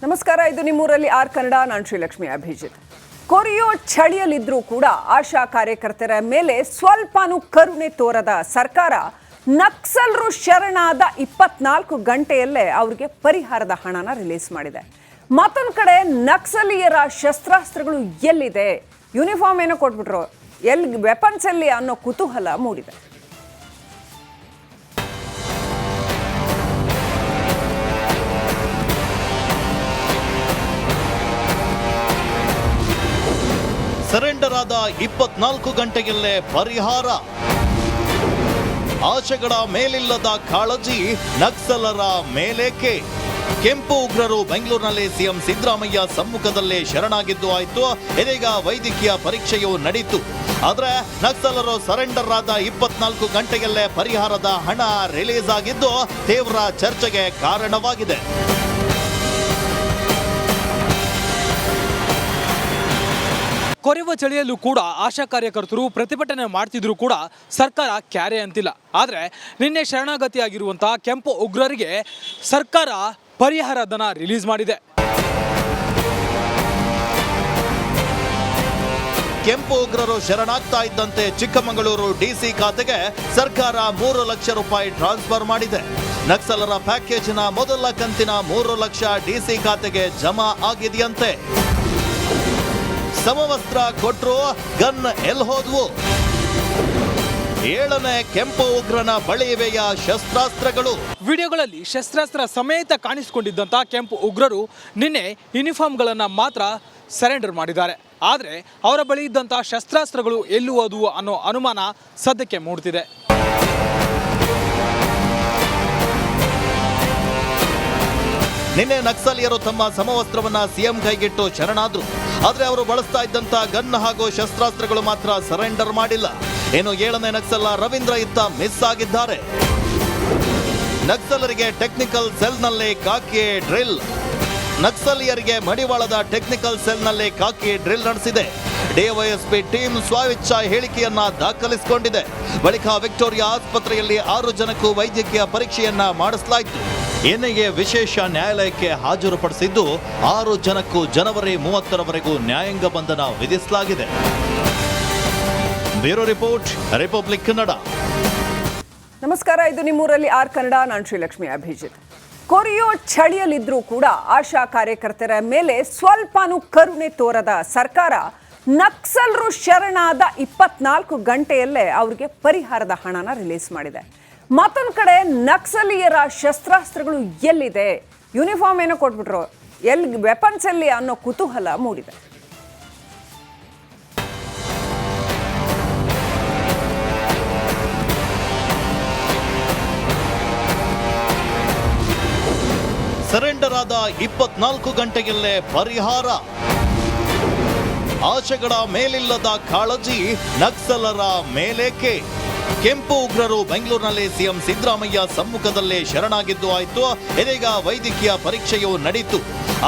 ನಮಸ್ಕಾರ, ಇದು ನಿಮ್ಮೂರಲ್ಲಿ ಆರ್ ಕನ್ನಡ. ನಾನು ಶ್ರೀಲಕ್ಷ್ಮಿ ಅಭಿಜಿತ್. ಕೊರಿಯೋ ಚಳಿಯಲ್ಲಿದ್ರೂ ಕೂಡ ಆಶಾ ಕಾರ್ಯಕರ್ತರ ಮೇಲೆ ಸ್ವಲ್ಪನೂ ಕರುಣೆ ತೋರದ ಸರ್ಕಾರ ನಕ್ಸಲರು ಶರಣಾದ 24 ಗಂಟೆಯಲ್ಲೇ ಅವರಿಗೆ ಪರಿಹಾರದ ಹಣನ ರಿಲೀಸ್ ಮಾಡಿದೆ. ಮತ್ತೊಂದು ಕಡೆ ನಕ್ಸಲೀಯರ ಶಸ್ತ್ರಾಸ್ತ್ರಗಳು ಎಲ್ಲಿದೆ, ಯೂನಿಫಾರ್ಮ್ ಏನೋ ಕೊಟ್ಬಿಟ್ರು, ಎಲ್ಲಿ ವೆಪನ್ಸ್ ಎಲ್ಲಿ ಅನ್ನೋ ಕುತೂಹಲ ಮೂಡಿದೆ. ಸರೆಂಡರ್ ಆದ 24 ಗಂಟೆಯಲ್ಲೇ ಪರಿಹಾರ. ಆಶೆಗಳ ಮೇಲಿಲ್ಲದ ಕಾಳಜಿ ನಕ್ಸಲರ ಮೇಲೇಕೆ? ಕೆಂಪು ಉಗ್ರರು ಬೆಂಗಳೂರಿನಲ್ಲಿ ಸಿಎಂ ಸಿದ್ದರಾಮಯ್ಯ ಸಮ್ಮುಖದಲ್ಲೇ ಶರಣಾಗಿದ್ದು ಆಯ್ತು. ಇದೀಗ ವೈದ್ಯಕೀಯ ಪರೀಕ್ಷೆಯೂ ನಡೀತು. ಆದ್ರೆ ನಕ್ಸಲರು ಸರೆಂಡರ್ ಆದ 24 ಗಂಟೆಯಲ್ಲೇ ಪರಿಹಾರದ ಹಣ ರಿಲೀಸ್ ಆಗಿದ್ದು ತೀವ್ರ ಚರ್ಚೆಗೆ ಕಾರಣವಾಗಿದೆ. ಕೊರೆಯುವ ಚಳಿಯಲ್ಲೂ ಕೂಡ ಆಶಾ ಕಾರ್ಯಕರ್ತರು ಪ್ರತಿಭಟನೆ ಮಾಡ್ತಿದ್ರು ಕೂಡ ಸರ್ಕಾರ ಕ್ಯಾರೆ ಅಂತಿಲ್ಲ. ಆದರೆ ನಿನ್ನೆ ಶರಣಾಗತಿಯಾಗಿರುವಂತಹ ಕೆಂಪು ಉಗ್ರರಿಗೆ ಸರ್ಕಾರ ಪರಿಹಾರ ಧನ ರಿಲೀಸ್ ಮಾಡಿದೆ. ಕೆಂಪು ಉಗ್ರರು ಶರಣಾಗ್ತಾ ಇದ್ದಂತೆ ಚಿಕ್ಕಮಗಳೂರು ಡಿಸಿ ಖಾತೆಗೆ ಸರ್ಕಾರ 3 ಲಕ್ಷ ರೂಪಾಯಿ ಟ್ರಾನ್ಸ್ಫರ್ ಮಾಡಿದೆ. ನಕ್ಸಲರ ಪ್ಯಾಕೇಜ್ನ ಮೊದಲ ಕಂತಿನ 3 ಲಕ್ಷ ಡಿಸಿ ಖಾತೆಗೆ ಜಮಾ ಆಗಿದೆಯಂತೆ. ಸಮವಸ್ತ್ರ ಕೊಟ್ರು, ಗನ್ ಎಲ್ ಹೋದ್ವು? 7ನೇ ಕೆಂಪು ಉಗ್ರನ ಬಳಿ ಇವೆಯ ಶಸ್ತ್ರಾಸ್ತ್ರಗಳು? ವಿಡಿಯೋಗಳಲ್ಲಿ ಶಸ್ತ್ರಾಸ್ತ್ರ ಸಮೇತ ಕಾಣಿಸಿಕೊಂಡಿದ್ದಂಥ ಕೆಂಪು ಉಗ್ರರು ನಿನ್ನೆ ಯೂನಿಫಾರ್ಮ್ಗಳನ್ನು ಮಾತ್ರ ಸರೆಂಡರ್ ಮಾಡಿದ್ದಾರೆ. ಆದರೆ ಅವರ ಬಳಿ ಇದ್ದಂಥ ಶಸ್ತ್ರಾಸ್ತ್ರಗಳು ಎಲ್ಲಿ ಹೋದವು ಅನ್ನೋ ಅನುಮಾನ ಸದ್ಯಕ್ಕೆ ಮೂಡ್ತಿದೆ. ನಿನ್ನೆ ನಕ್ಸಲೀಯರು ತಮ್ಮ ಸಮವಸ್ತ್ರವನ್ನ ಸಿಎಂ ಕೈಗಿಟ್ಟು ಶರಣಾದ್ರು. ಆದ್ರೆ ಅವರು ಬಳಸ್ತಾ ಇದ್ದಂತ ಗನ್ ಹಾಗೂ ಶಸ್ತ್ರಾಸ್ತ್ರಗಳು ಮಾತ್ರ ಸರೆಂಡರ್ ಮಾಡಿಲ್ಲ. ಇನ್ನು 7ನೇ ನಕ್ಸಲ ರವೀಂದ್ರ ಇತ್ತ ಮಿಸ್ ಆಗಿದ್ದಾರೆ. ನಕ್ಸಲರಿಗೆ ಟೆಕ್ನಿಕಲ್ ಸೆಲ್ನಲ್ಲಿ ಕಾಕಿ ಡ್ರಿಲ್. ನಕ್ಸಲೀಯರಿಗೆ ಮಡಿವಾಳದ ಟೆಕ್ನಿಕಲ್ ಸೆಲ್ನಲ್ಲಿ ಕಾಕಿ ಡ್ರಿಲ್ ನಡೆಸಿದೆ. ಡಿವೈಎಸ್ಪಿ ಟೀಮ್ ಸ್ವ-ಇಚ್ಛಾ ಹೇಳಿಕೆಯನ್ನ ದಾಖಲಿಸಿಕೊಂಡಿದೆ. ಬಳಿಕ ವಿಕ್ಟೋರಿಯಾ ಆಸ್ಪತ್ರೆಯಲ್ಲಿ 6 ಜನಕ್ಕೂ ವೈದ್ಯಕೀಯ ಪರೀಕ್ಷೆಯನ್ನ ಮಾಡಿಸಲಾಯಿತು. ಎನ್ಐಎ ವಿಶೇಷ ನ್ಯಾಯಾಲಯಕ್ಕೆ ಹಾಜರುಪಡಿಸಿದ್ದು 6 ಜನಕ್ಕೂ ಜನವರಿ 30ರವರೆಗೂ ನ್ಯಾಯಾಂಗ ಬಂಧನ ವಿಧಿಸಲಾಗಿದೆ. Bureau report, republic Kannada. ನಮಸ್ಕಾರ, ಇದು ನಿಮ್ಮೂರಲ್ಲಿ ಆರ್ ಕನ್ನಡ. ನಾನು ಶ್ರೀಲಕ್ಷ್ಮಿ ಅಭಿಜಿತ್. ಕೊರಿಯೋ ಚಳಿಯಲ್ಲಿದ್ರೂ ಕೂಡ ಆಶಾ ಕಾರ್ಯಕರ್ತರ ಮೇಲೆ ಸ್ವಲ್ಪನೂ ಕರುಣೆ ತೋರದ ಸರ್ಕಾರ ನಕ್ಸಲರು ಶರಣಾದ 24 ಗಂಟೆಯಲ್ಲೇ ಅವರಿಗೆ ಪರಿಹಾರದ ಹಣನ ರಿಲೀಸ್ ಮಾಡಿದೆ. ಮತ್ತೊಂದು ಕಡೆ ನಕ್ಸಲೀಯರ ಶಸ್ತ್ರಾಸ್ತ್ರಗಳು ಎಲ್ಲಿದೆ, ಯೂನಿಫಾರ್ಮ್ ಏನೋ ಕೊಟ್ಬಿಟ್ರು, ಎಲ್ಲಿ ವೆಪನ್ಸ್ ಎಲ್ಲಿ ಅನ್ನೋ ಕುತೂಹಲ ಮೂಡಿದೆ. ಸರೆಂಡರ್ ಆದ 24 ಗಂಟೆಯಲ್ಲೇ ಪರಿಹಾರ. ಆಶೆಗಳ ಮೇಲಿಲ್ಲದ ಕಾಳಜಿ ನಕ್ಸಲರ ಮೇಲೇಕೆ? ಕೆಂಪು ಉಗ್ರರು ಬೆಂಗಳೂರಿನಲ್ಲಿ ಸಿಎಂ ಸಿದ್ದರಾಮಯ್ಯ ಸಮ್ಮುಖದಲ್ಲೇ ಶರಣಾಗಿದ್ದು ಆಯ್ತು. ಇದೀಗ ವೈದ್ಯಕೀಯ ಪರೀಕ್ಷೆಯೂ ನಡೀತು.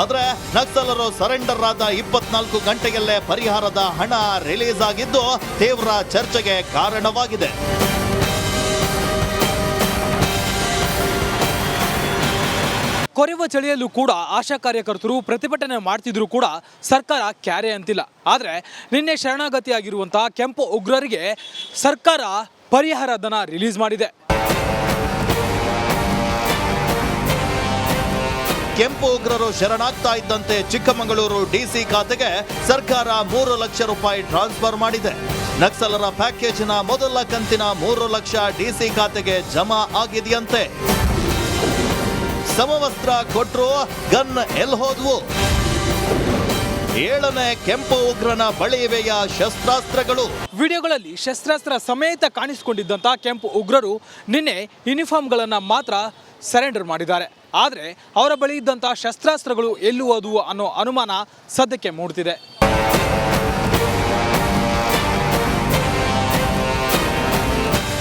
ಆದ್ರೆ ನಕ್ಸಲರು ಸರೆಂಡರ್ ಆದ 24 ಗಂಟೆಯಲ್ಲೇ ಪರಿಹಾರದ ಹಣ ರಿಲೀಸ್ ಆಗಿದ್ದು ತೀವ್ರ ಚರ್ಚೆಗೆ ಕಾರಣವಾಗಿದೆ. ಕೊರೆಯುವ ಚಳಿಯಲ್ಲೂ ಕೂಡ ಆಶಾ ಕಾರ್ಯಕರ್ತರು ಪ್ರತಿಭಟನೆ ಮಾಡ್ತಿದ್ರು ಕೂಡ ಸರ್ಕಾರ ಕ್ಯಾರೆ ಅಂತಿಲ್ಲ. ಆದರೆ ನಿನ್ನೆ ಶರಣಾಗತಿಯಾಗಿರುವಂತಹ ಕೆಂಪು ಉಗ್ರರಿಗೆ ಸರ್ಕಾರ ಪರಿಹಾರ ಧನ ರಿಲೀಸ್ ಮಾಡಿದೆ. ಕೆಂಪು ಉಗ್ರರು ಶರಣಾಗ್ತಾ ಇದ್ದಂತೆ ಚಿಕ್ಕಮಗಳೂರು ಡಿಸಿ ಖಾತೆಗೆ ಸರ್ಕಾರ 3 ಲಕ್ಷ ರೂಪಾಯಿ ಟ್ರಾನ್ಸ್ಫರ್ ಮಾಡಿದೆ. ನಕ್ಸಲರ ಪ್ಯಾಕೇಜ್ನ ಮೊದಲ ಕಂತಿನ 3 ಲಕ್ಷ ಡಿಸಿ ಖಾತೆಗೆ ಜಮಾ ಆಗಿದೆಯಂತೆ. ಸಮವಸ್ತ್ರ ಕೊಟ್ರು, ಗನ್ ಎಲ್ ಹೋದ್ವು? 7ನೇ ಕೆಂಪು ಉಗ್ರನ ಬಳಿ ಇವೆಯ ಶಸ್ತ್ರಾಸ್ತ್ರಗಳು? ವಿಡಿಯೋಗಳಲ್ಲಿ ಶಸ್ತ್ರಾಸ್ತ್ರ ಸಮೇತ ಕಾಣಿಸಿಕೊಂಡಿದ್ದಂಥ ಕೆಂಪು ಉಗ್ರರು ನಿನ್ನೆ ಯೂನಿಫಾರ್ಮ್ಗಳನ್ನು ಮಾತ್ರ ಸರೆಂಡರ್ ಮಾಡಿದ್ದಾರೆ. ಆದರೆ ಅವರ ಬಳಿ ಇದ್ದಂಥ ಶಸ್ತ್ರಾಸ್ತ್ರಗಳು ಎಲ್ಲಿ ಹೋದವು ಅನ್ನೋ ಅನುಮಾನ ಸದ್ಯಕ್ಕೆ ಮೂಡ್ತಿದೆ.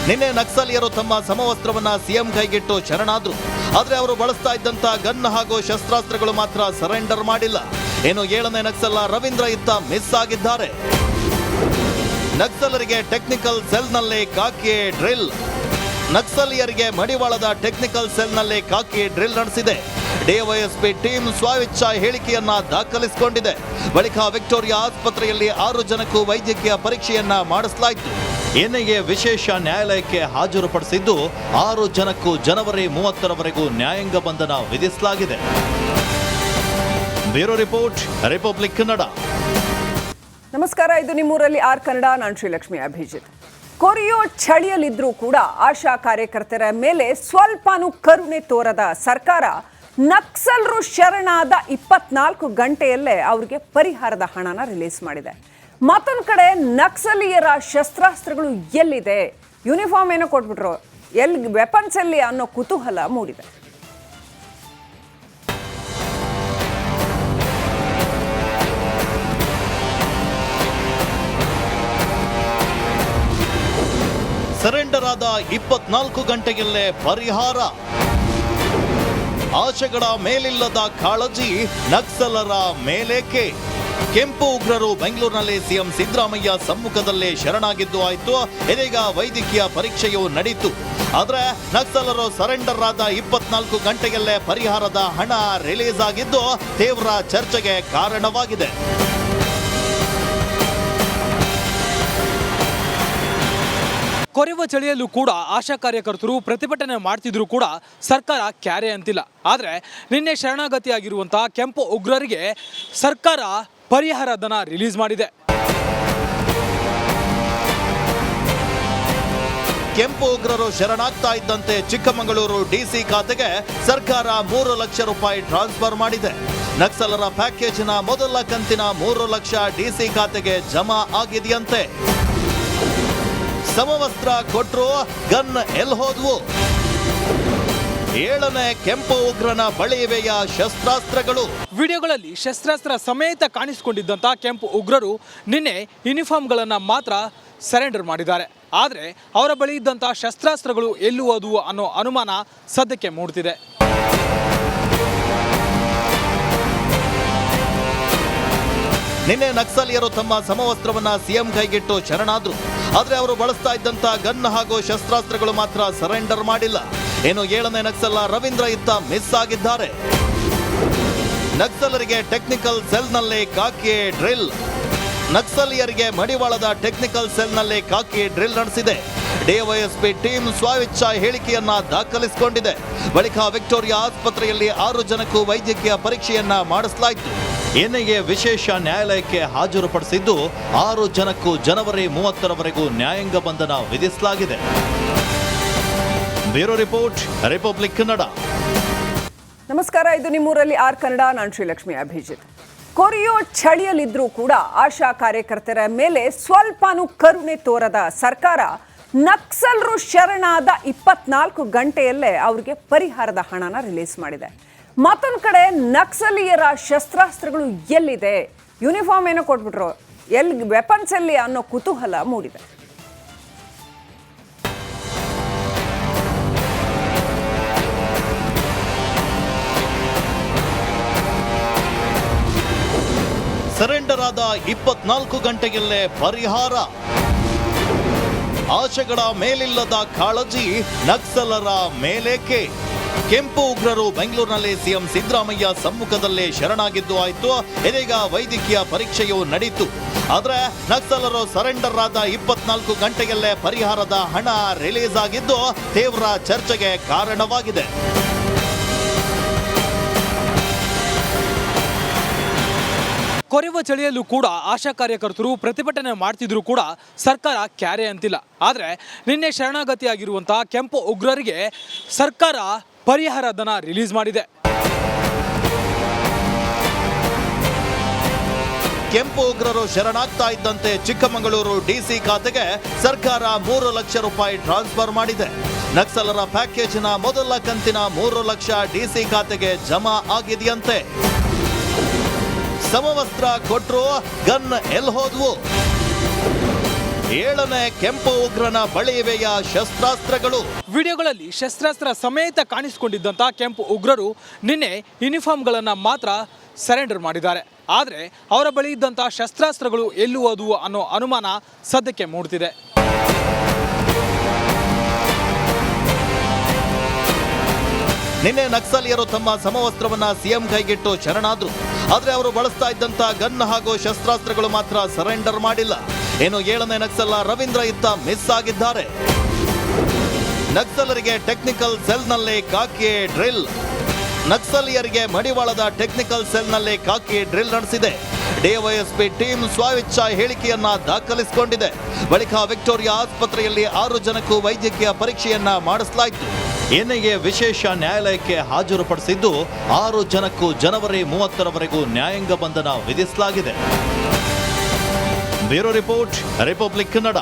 ನಿನ್ನೆ ನಕ್ಸಲೀಯರು ತಮ್ಮ ಸಮವಸ್ತ್ರವನ್ನ ಸಿಎಂ ಕೈಗಿಟ್ಟು ಶರಣಾದ್ರು. ಆದ್ರೆ ಅವರು ಬಳಸ್ತಾ ಇದ್ದಂತ ಗನ್ ಹಾಗೂ ಶಸ್ತ್ರಾಸ್ತ್ರಗಳು ಮಾತ್ರ ಸರೆಂಡರ್ ಮಾಡಿಲ್ಲ. ಇನ್ನು 7ನೇ ನಕ್ಸಲ ರವೀಂದ್ರ ಇತ್ತ ಮಿಸ್ ಆಗಿದ್ದಾರೆ. ನಕ್ಸಲರಿಗೆ ಟೆಕ್ನಿಕಲ್ ಸೆಲ್ನಲ್ಲಿ ಕಾಕಿ ಡ್ರಿಲ್. ನಕ್ಸಲೀಯರಿಗೆ ಮಡಿವಾಳದ ಟೆಕ್ನಿಕಲ್ ಸೆಲ್ನಲ್ಲಿ ಕಾಕಿ ಡ್ರಿಲ್ ನಡೆಸಿದೆ. ಡಿವೈಎಸ್ಪಿ ಟೀಮ್ ಸ್ವ-ಇಚ್ಛಾ ಹೇಳಿಕೆಯನ್ನ ದಾಖಲಿಸಿಕೊಂಡಿದೆ. ಬಳಿಕ ವಿಕ್ಟೋರಿಯಾ ಆಸ್ಪತ್ರೆಯಲ್ಲಿ 6 ಜನಕ್ಕೂ ವೈದ್ಯಕೀಯ ಪರೀಕ್ಷೆಯನ್ನ ಮಾಡಿಸಲಾಯಿತು. ಎನ್ಐಎ ವಿಶೇಷ ನ್ಯಾಯಾಲಯಕ್ಕೆ ಹಾಜರುಪಡಿಸಿದ್ದು 6 ಜನಕ್ಕೂ ಜನವರಿ 30ರವರೆಗೂ ನ್ಯಾಯಾಂಗ ಬಂಧನ ವಿಧಿಸಲಾಗಿದೆ. Bureau report, republic Kannada. ನಮಸ್ಕಾರ, ಇದು ನಿಮ್ಮೂರಲ್ಲಿ ಆರ್ ಕನ್ನಡ. ನಾನು ಶ್ರೀಲಕ್ಷ್ಮಿ ಅಭಿಜಿತ್. ಕೊರಿಯೋ ಚಳಿಯಲ್ಲಿದ್ರೂ ಕೂಡ ಆಶಾ ಕಾರ್ಯಕರ್ತರ ಮೇಲೆ ಸ್ವಲ್ಪನೂ ಕರುಣೆ ತೋರದ ಸರ್ಕಾರ ನಕ್ಸಲರು ಶರಣಾದ 24 ಗಂಟೆಯಲ್ಲೇ ಅವರಿಗೆ ಪರಿಹಾರದ ಹಣನ ರಿಲೀಸ್ ಮಾಡಿದೆ. ಮತ್ತೊಂದು ಕಡೆ ನಕ್ಸಲೀಯರ ಶಸ್ತ್ರಾಸ್ತ್ರಗಳು ಎಲ್ಲಿದೆ, ಯೂನಿಫಾರ್ಮ್ ಏನೋ ಕೊಟ್ಬಿಟ್ರು, ಎಲ್ಲಿ ವೆಪನ್ಸ್ ಎಲ್ಲಿ ಅನ್ನೋ ಕುತೂಹಲ ಮೂಡಿದೆ. ಸರೆಂಡರ್ ಆದ 24 ಗಂಟೆಯಲ್ಲೇ ಪರಿಹಾರ. ಆಶೆಗಳ ಮೇಲಿಲ್ಲದ ಕಾಳಜಿ ನಕ್ಸಲರ ಮೇಲೇಕೆ? ಕೆಂಪು ಉಗ್ರರು ಬೆಂಗಳೂರಿನಲ್ಲಿ ಸಿಎಂ ಸಿದ್ದರಾಮಯ್ಯ ಸಮ್ಮುಖದಲ್ಲೇ ಶರಣಾಗಿದ್ದು ಆಯಿತು. ಇದೀಗ ವೈದ್ಯಕೀಯ ಪರೀಕ್ಷೆಯೂ ನಡೀತು. ಆದರೆ ನಕ್ಸಲರು ಸರೆಂಡರ್ ಆದ 24 ಗಂಟೆಯಲ್ಲೇ ಪರಿಹಾರದ ಹಣ ರಿಲೀಸ್ ಆಗಿದ್ದು ತೀವ್ರ ಚರ್ಚೆಗೆ ಕಾರಣವಾಗಿದೆ. ಕೊರೆಯುವ ಚಳಿಯಲ್ಲೂ ಕೂಡ ಆಶಾ ಕಾರ್ಯಕರ್ತರು ಪ್ರತಿಭಟನೆ ಮಾಡ್ತಿದ್ರು ಕೂಡ ಸರ್ಕಾರ ಕ್ಯಾರೆ ಅಂತಿಲ್ಲ. ಆದರೆ ನಿನ್ನೆ ಶರಣಾಗತಿಯಾಗಿರುವಂತಹ ಕೆಂಪು ಉಗ್ರರಿಗೆ ಸರ್ಕಾರ ಪರಿಹಾರ ಧನ ರಿಲೀಸ್ ಮಾಡಿದೆ. ಕೆಂಪು ಉಗ್ರರು ಶರಣಾಗ್ತಾ ಇದ್ದಂತೆ ಚಿಕ್ಕಮಗಳೂರು ಡಿಸಿ ಖಾತೆಗೆ ಸರ್ಕಾರ 3 ಲಕ್ಷ ರೂಪಾಯಿ ಟ್ರಾನ್ಸ್ಫರ್ ಮಾಡಿದೆ. ನಕ್ಸಲರ ಪ್ಯಾಕೇಜ್ನ ಮೊದಲ ಕಂತಿನ 3 ಲಕ್ಷ ಡಿಸಿ ಖಾತೆಗೆ ಜಮಾ ಆಗಿದೆಯಂತೆ. ಸಮವಸ್ತ್ರ ಕೊಟ್ರು, ಗನ್ ಎಲ್ ಹೋದ್ವು? 7ನೇ ಕೆಂಪು ಉಗ್ರನ ಬಳಿ ಇವೆಯ ಶಸ್ತ್ರಾಸ್ತ್ರಗಳು? ವಿಡಿಯೋಗಳಲ್ಲಿ ಶಸ್ತ್ರಾಸ್ತ್ರ ಸಮೇತ ಕಾಣಿಸಿಕೊಂಡಿದ್ದಂಥ ಕೆಂಪು ಉಗ್ರರು ನಿನ್ನೆ ಯೂನಿಫಾರ್ಮ್ಗಳನ್ನು ಮಾತ್ರ ಸರೆಂಡರ್ ಮಾಡಿದ್ದಾರೆ. ಆದರೆ ಅವರ ಬಳಿ ಇದ್ದಂಥ ಶಸ್ತ್ರಾಸ್ತ್ರಗಳು ಎಲ್ಲಿ ಹೋದವು ಅನ್ನೋ ಅನುಮಾನ ಸದ್ಯಕ್ಕೆ ಮೂಡ್ತಿದೆ. ನಿನ್ನೆ ನಕ್ಸಲೀಯರು ತಮ್ಮ ಸಮವಸ್ತ್ರವನ್ನ ಸಿಎಂ ಕೈಗಿಟ್ಟು ಶರಣಾದ್ರು. ಆದ್ರೆ ಅವರು ಬಳಸ್ತಾ ಇದ್ದಂತ ಗನ್ ಹಾಗೂ ಶಸ್ತ್ರಾಸ್ತ್ರಗಳು ಮಾತ್ರ ಸರೆಂಡರ್ ಮಾಡಿಲ್ಲ. ಇನ್ನು 7ನೇ ನಕ್ಸಲ ರವೀಂದ್ರ ಇತ್ತ ಮಿಸ್ ಆಗಿದ್ದಾರೆ. ನಕ್ಸಲರಿಗೆ ಟೆಕ್ನಿಕಲ್ ಸೆಲ್ನಲ್ಲಿ ಖಾಕಿ ಡ್ರಿಲ್. ನಕ್ಸಲೀಯರಿಗೆ ಮಡಿವಾಳದ ಟೆಕ್ನಿಕಲ್ ಸೆಲ್ನಲ್ಲಿ ಖಾಕಿ ಡ್ರಿಲ್ ನಡೆಸಿದೆ. ಡಿವೈಎಸ್ಪಿ ಟೀಮ್ ಸ್ವ-ಇಚ್ಛಾ ಹೇಳಿಕೆಯನ್ನ ದಾಖಲಿಸಿಕೊಂಡಿದೆ. ಬಳಿಕ ವಿಕ್ಟೋರಿಯಾ ಆಸ್ಪತ್ರೆಯಲ್ಲಿ 6 ಜನಕ್ಕೂ ವೈದ್ಯಕೀಯ ಪರೀಕ್ಷೆಯನ್ನ ಮಾಡಿಸಲಾಯಿತು. ಎನ್ಐಎ ವಿಶೇಷ ನ್ಯಾಯಾಲಯಕ್ಕೆ ಹಾಜರುಪಡಿಸಿದ್ದು 6 ಜನಕ್ಕೂ ಜನವರಿ 30ರವರೆಗೂ ನ್ಯಾಯಾಂಗ ಬಂಧನ ವಿಧಿಸಲಾಗಿದೆ. Bureau report, republic Kannada. ನಮಸ್ಕಾರ, ಇದು ನಿಮ್ಮೂರಲ್ಲಿ ಆರ್ ಕನ್ನಡ. ನಾನು ಶ್ರೀಲಕ್ಷ್ಮಿ ಅಭಿಜಿತ್. ಕೊರಿಯೋ ಚಳಿಯಲ್ಲಿದ್ರೂ ಕೂಡ ಆಶಾ ಕಾರ್ಯಕರ್ತರ ಮೇಲೆ ಸ್ವಲ್ಪನೂ ಕರುಣೆ ತೋರದ ಸರ್ಕಾರ ನಕ್ಸಲರು ಶರಣಾದ 24 ಗಂಟೆಯಲ್ಲೇ ಅವರಿಗೆ ಪರಿಹಾರದ ಹಣನ ರಿಲೀಸ್ ಮಾಡಿದೆ. ಮತ್ತೊಂದು ಕಡೆ ನಕ್ಸಲೀಯರ ಶಸ್ತ್ರಾಸ್ತ್ರಗಳು ಎಲ್ಲಿದೆ, ಯೂನಿಫಾರ್ಮ್ ಏನೋ ಕೊಟ್ಬಿಟ್ರು, ಎಲ್ಲಿ ವೆಪನ್ಸ್ ಎಲ್ಲಿ ಅನ್ನೋ ಕುತೂಹಲ ಮೂಡಿದೆ. ಸರೆಂಡರ್ ಆದ 24 ಗಂಟೆಯಲ್ಲೇ ಪರಿಹಾರ. ಆಶೆಗಳ ಮೇಲಿಲ್ಲದ ಕಾಳಜಿ ನಕ್ಸಲರ ಮೇಲೇಕೆ? ಕೆಂಪು ಉಗ್ರರು ಬೆಂಗಳೂರಿನಲ್ಲಿ ಸಿಎಂ ಸಿದ್ದರಾಮಯ್ಯ ಸಮ್ಮುಖದಲ್ಲೇ ಶರಣಾಗಿದ್ದು ಆಯಿತು. ಇದೀಗ ವೈದ್ಯಕೀಯ ಪರೀಕ್ಷೆಯೂ ನಡೀತು. ಆದರೆ ನಕ್ಸಲರು ಸರೆಂಡರ್ ಆದ 24 ಗಂಟೆಯಲ್ಲೇ ಪರಿಹಾರದ ಹಣ ರಿಲೀಸ್ ಆಗಿದ್ದು ತೀವ್ರ ಚರ್ಚೆಗೆ ಕಾರಣವಾಗಿದೆ. ಕೊರೆಯುವ ಚಳಿಯಲ್ಲೂ ಕೂಡ ಆಶಾ ಕಾರ್ಯಕರ್ತರು ಪ್ರತಿಭಟನೆ ಮಾಡ್ತಿದ್ರು ಕೂಡ ಸರ್ಕಾರ ಕ್ಯಾರೆ ಅಂತಿಲ್ಲ. ಆದರೆ ನಿನ್ನೆ ಶರಣಾಗತಿಯಾಗಿರುವಂತಹ ಕೆಂಪು ಉಗ್ರರಿಗೆ ಸರ್ಕಾರ ಪರಿಹಾರ ಧನ ರಿಲೀಸ್ ಮಾಡಿದೆ. ಕೆಂಪು ಉಗ್ರರು ಶರಣಾಗ್ತಾ ಇದ್ದಂತೆ ಚಿಕ್ಕಮಗಳೂರು ಡಿಸಿ ಖಾತೆಗೆ ಸರ್ಕಾರ 3 ಲಕ್ಷ ರೂಪಾಯಿ ಟ್ರಾನ್ಸ್ಫರ್ ಮಾಡಿದೆ. ನಕ್ಸಲರ ಪ್ಯಾಕೇಜ್ನ ಮೊದಲ ಕಂತಿನ 3 ಲಕ್ಷ ಡಿಸಿ ಖಾತೆಗೆ ಜಮಾ ಆಗಿದೆಯಂತೆ. ಸಮವಸ್ತ್ರ ಕೊಟ್ರು, ಗನ್ ಎಲ್ ಹೋದ್ವು? 7ನೇ ಕೆಂಪು ಉಗ್ರನ ಬಳಿ ಇವೆಯ ಶಸ್ತ್ರಾಸ್ತ್ರಗಳು? ವಿಡಿಯೋಗಳಲ್ಲಿ ಶಸ್ತ್ರಾಸ್ತ್ರ ಸಮೇತ ಕಾಣಿಸಿಕೊಂಡಿದ್ದಂಥ ಕೆಂಪು ಉಗ್ರರು ನಿನ್ನೆ ಯೂನಿಫಾರ್ಮ್ಗಳನ್ನು ಮಾತ್ರ ಸರೆಂಡರ್ ಮಾಡಿದ್ದಾರೆ. ಆದರೆ ಅವರ ಬಳಿ ಇದ್ದಂಥ ಶಸ್ತ್ರಾಸ್ತ್ರಗಳು ಎಲ್ಲಿ ಹೋದವು ಅನ್ನೋ ಅನುಮಾನ ಸದ್ಯಕ್ಕೆ ಮೂಡ್ತಿದೆ. ನಿನ್ನೆ ನಕ್ಸಲೀಯರು ತಮ್ಮ ಸಮವಸ್ತ್ರವನ್ನ ಸಿಎಂ ಕೈಗಿಟ್ಟು ಶರಣಾದ್ರು. ಆದ್ರೆ ಅವರು ಬಳಸ್ತಾ ಇದ್ದಂತ ಗನ್ ಹಾಗೂ ಶಸ್ತ್ರಾಸ್ತ್ರಗಳು ಮಾತ್ರ ಸರೆಂಡರ್ ಮಾಡಿಲ್ಲ. ಇನ್ನು 7ನೇ ನಕ್ಸಲ ರವೀಂದ್ರ ಇತ್ತ ಮಿಸ್ ಆಗಿದ್ದಾರೆ. ನಕ್ಸಲರಿಗೆ ಟೆಕ್ನಿಕಲ್ ಸೆಲ್ನಲ್ಲೇ ಕಾಕಿ ಡ್ರಿಲ್. ನಕ್ಸಲೀಯರಿಗೆ ಮಡಿವಾಳದ ಟೆಕ್ನಿಕಲ್ ಸೆಲ್ನಲ್ಲೇ ಕಾಕಿ ಡ್ರಿಲ್ ನಡೆಸಿದೆ. ಡಿವೈಎಸ್ಪಿ ಟೀಮ್ ಸ್ವ-ಇಚ್ಛಾ ಹೇಳಿಕೆಯನ್ನ ದಾಖಲಿಸಿಕೊಂಡಿದೆ. ಬಳಿಕ ವಿಕ್ಟೋರಿಯಾ ಆಸ್ಪತ್ರೆಯಲ್ಲಿ 6 ಜನಕ್ಕೂ ವೈದ್ಯಕೀಯ ಪರೀಕ್ಷೆಯನ್ನ ಮಾಡಿಸಲಾಯಿತು. ಎನ್ಐಎ ವಿಶೇಷ ನ್ಯಾಯಾಲಯಕ್ಕೆ ಹಾಜರುಪಡಿಸಿದ್ದು 6 ಜನಕ್ಕೂ ಜನವರಿ 30ರವರೆಗೂ ನ್ಯಾಯಾಂಗ ಬಂಧನ ವಿಧಿಸಲಾಗಿದೆ. Bureau report, republic Kannada.